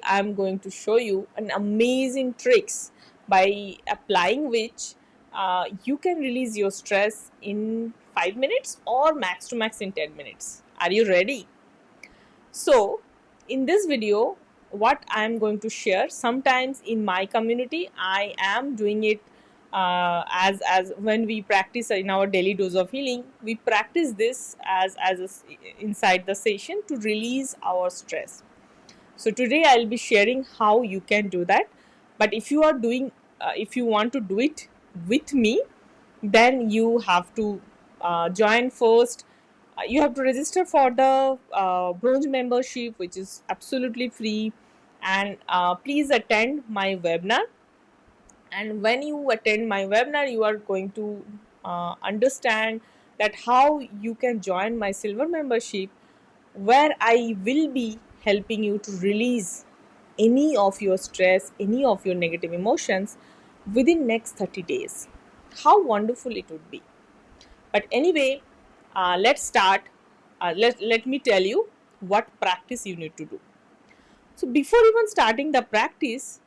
I'm going to show you an amazing tricks by applying which you can release your stress in 5 minutes or max to max in 10 minutes. Are you ready? So, in this video, what I am going to share, sometimes in my community, I am doing it as when we practice in our daily dose of healing, we practice this inside the session to release our stress. So today I'll be sharing how you can do that. But if you want to do it with me, then you have to join first. You have to register for the bronze membership, which is absolutely free, and please attend my webinar. And when you attend my webinar, you are going to understand that how you can join my silver membership, where I will be helping you to release any of your stress, any of your negative emotions within next 30 days. How wonderful it would be. But anyway, let's start. Let me tell you what practice you need to do. So before even starting the practice,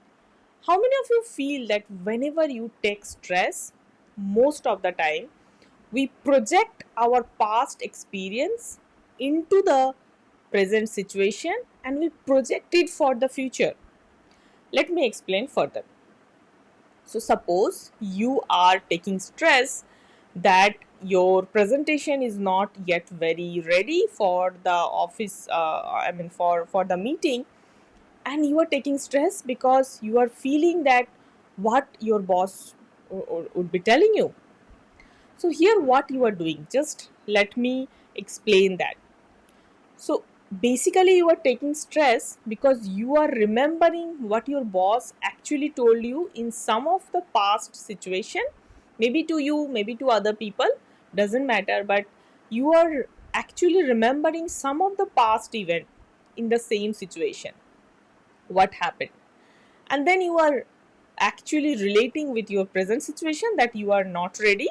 how many of you feel that whenever you take stress, most of the time, we project our past experience into the present situation and we project it for the future? Let me explain further. So, suppose you are taking stress that your presentation is not yet very ready for the office, for the meeting, and you are taking stress because you are feeling that what your boss would be telling you. So, here what you are doing, just let me explain that. So basically, you are taking stress because you are remembering what your boss actually told you in some of the past situation, maybe to you, maybe to other people, doesn't matter, but you are actually remembering some of the past event in the same situation, what happened. And then you are actually relating with your present situation that you are not ready,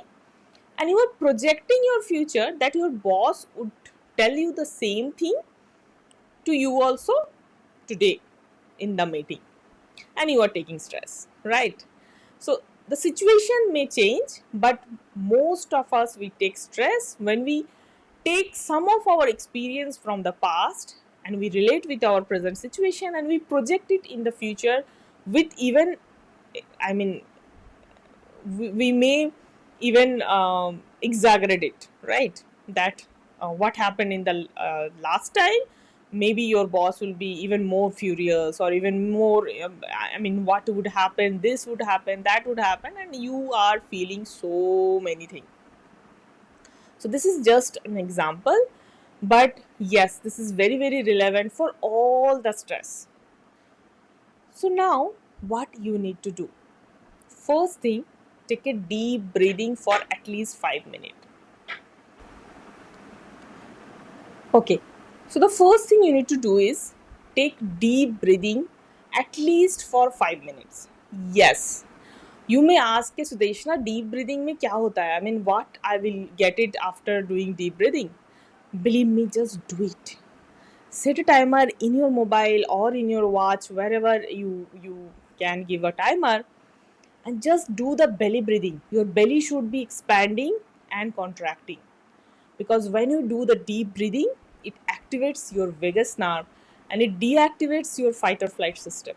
and you are projecting your future that your boss would tell you the same thing to you also today in the meeting, and you are taking stress, right? So the situation may change, but most of us, we take stress when we take some of our experience from the past and we relate with our present situation and we project it in the future with even, I mean, we may even exaggerate it, right? That what happened in the last time, maybe your boss will be even more furious or even more, what would happen, this would happen, that would happen, and you are feeling so many things. So this is just an example, but yes, this is very very relevant for all the stress. So now what you need to do, first thing, take a deep breathing for at least 5 minutes. Okay, so the first thing you need to do is take deep breathing at least for 5 minutes. Yes, you may ask, Sudeshna, deep breathing में क्या होता है? I mean, what I will get it after doing deep breathing? Believe me, just do it. Set a timer in your mobile or in your watch, wherever you can give a timer, and just do the belly breathing. Your belly should be expanding and contracting, because when you do the deep breathing, it activates your vagus nerve and it deactivates your fight or flight system.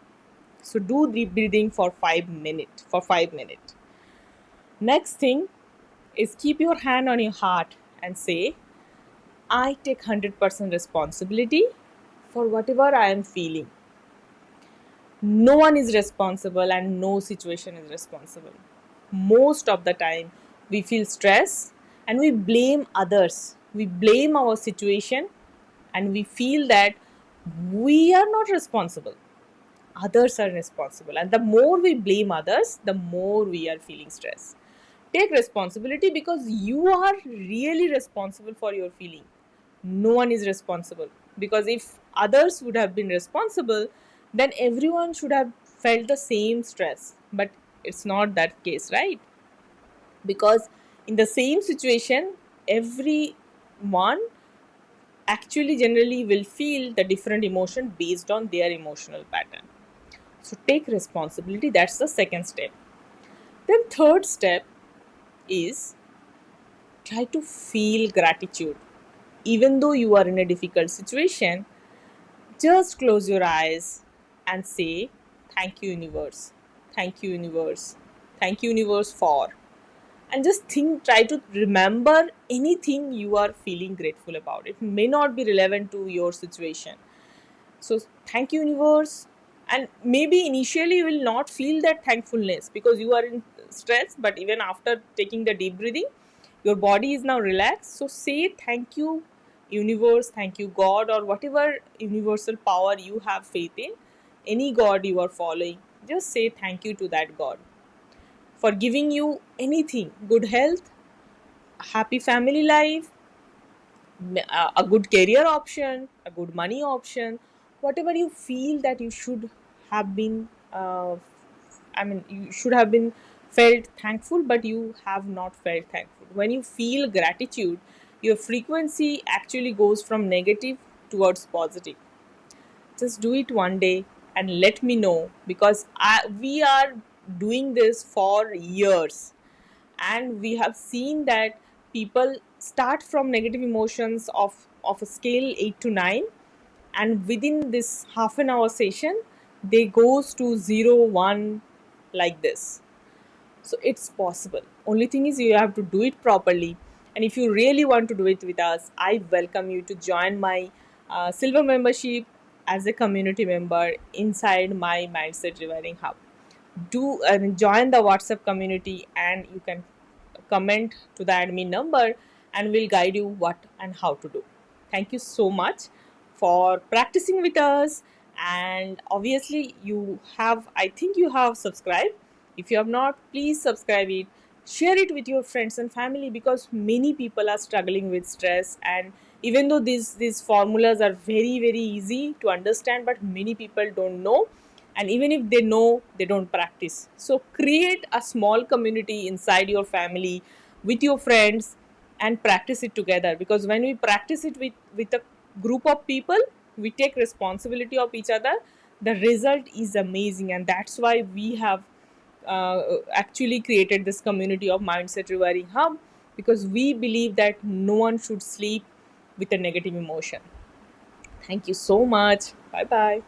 So do deep breathing for 5 minutes. Next thing is, keep your hand on your heart and say, I take 100% responsibility for whatever I am feeling. No one is responsible and no situation is responsible. Most of the time, we feel stress and we blame others. We blame our situation and we feel that we are not responsible. Others are responsible. And the more we blame others, the more we are feeling stress. Take responsibility, because you are really responsible for your feeling. No one is responsible, because if others would have been responsible, then everyone should have felt the same stress, but it's not that case, right? Because in the same situation, everyone actually generally will feel the different emotion based on their emotional pattern. So take responsibility. That's the second step. Then third step is try to feel gratitude. Even though you are in a difficult situation, just close your eyes and say, thank you, universe. Thank you, universe. Thank you, universe, for. And just think, try to remember anything you are feeling grateful about. It may not be relevant to your situation. So, thank you, universe. And maybe initially you will not feel that thankfulness because you are in stress, but even after taking the deep breathing, your body is now relaxed. So, say thank you, universe, thank you, God, or whatever universal power you have faith in, any God you are following. Just say thank you to that God for giving you anything, good health, a happy family life, a good career option, a good money option, whatever you feel that you should have been, you should have been felt thankful, but you have not felt thankful. When you feel gratitude, your frequency actually goes from negative towards positive. Just do it one day and let me know, because we are doing this for years, and we have seen that people start from negative emotions of a scale 8 to 9, and within this half an hour session they goes to 0 1, like this. So it's possible. Only thing is you have to do it properly. And if you really want to do it with us, I welcome you to join my silver membership as a community member inside my Mindset Rewiring Hub. Do join the WhatsApp community, and you can comment to the admin number, and we'll guide you what and how to do. Thank you so much for practicing with us. And obviously you have, I think you have subscribed. If you have not, please subscribe it, share it with your friends and family, because many people are struggling with stress. And even though these formulas are very very easy to understand, but many people don't know, and even if they know, they don't practice. So create a small community inside your family with your friends and practice it together, because when we practice it with a group of people, we take responsibility of each other, the result is amazing. And that's why we have actually created this community of Mindset Rewiring Hub, because we believe that no one should sleep with a negative emotion. Thank you so much. Bye bye.